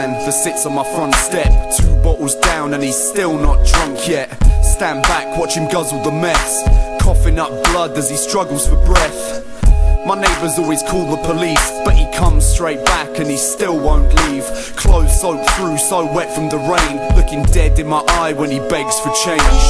man that sits on my front step, 2 bottles down and he's still not drunk yet. Stand back, watch him guzzle the mess, coughing up blood as he struggles for breath. My neighbours always call the police, but he comes straight back and he still won't leave. Clothes soaked through, so wet from the rain, looking dead in my eye when he begs for change.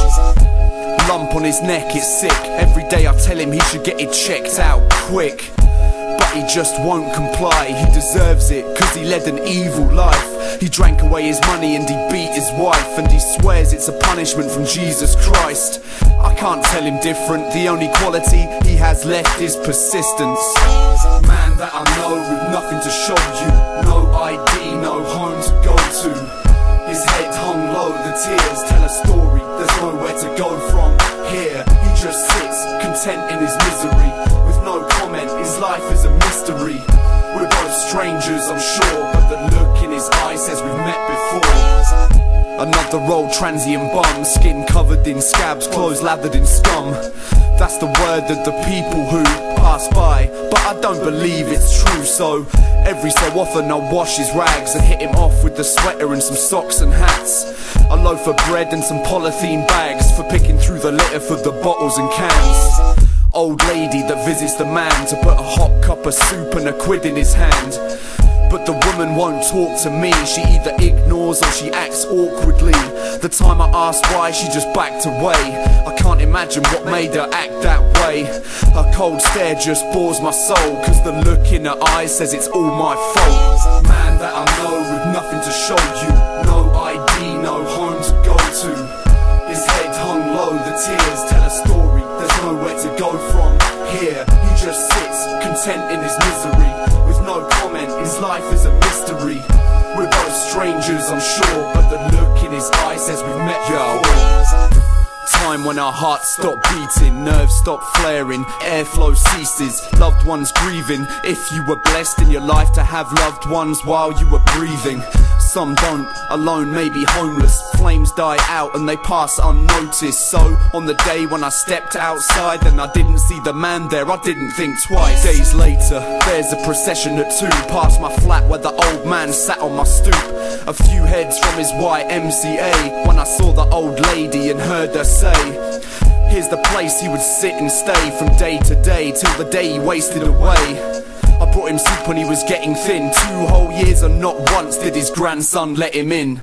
Lump on his neck, it's sick. Every day I tell him he should get it checked out quick, but he just won't comply. He deserves it, cause he led an evil life. He drank away his money and he beat his wife, and he swears it's a punishment from Jesus Christ. I can't tell him different, the only quality he has left is persistence. Man that I know with nothing to show you, no ID, no home to go to. His head hung low, the tears tell a story, there's nowhere to go from here. He just sits, content in his misery, with no comment, his life is a mystery. We're both strangers, I'm sure, but the look in his eyes says we've met before. Another old transient bum, skin covered in scabs, clothes lathered in scum. That's the word that the people who pass by, but I don't believe it's true. So every so often I'll wash his rags and hit him off with the sweater and some socks and hats, a loaf of bread and some polythene bags for picking through the litter for the bottles and cans. Old lady that visits the man to put a hot cup of soup and a quid in his hand, but the woman won't talk to me. She either ignores or she acts awkwardly. The time I asked why, she just backed away. I can't imagine what made her act that way. Her cold stare just bores my soul, cause the look in her eyes says it's all my fault. Man that I know with nothing to show you, no ID, no home to go to. His head hung low, the tears tell a story, there's nowhere to go from here. He just sits, content in his misery, with no comment, his life is a mystery. We're both strangers, I'm sure, but the look in his eyes says we've met before. Time when our hearts stop beating, nerves stop flaring, airflow ceases, loved ones grieving. If you were blessed in your life to have loved ones while you were breathing, some don't, alone, maybe homeless. Flames die out and they pass unnoticed. So on the day when I stepped outside and I didn't see the man there, I didn't think twice. Days later, there's a procession at 2 past my flat where the old man sat on my stoop, a few heads from his YMCA. When I saw the old lady and heard her say, here's the place he would sit and stay from day to day, till the day he wasted away. I brought him soup when he was getting thin, 2 whole years and not once did his grandson let him in.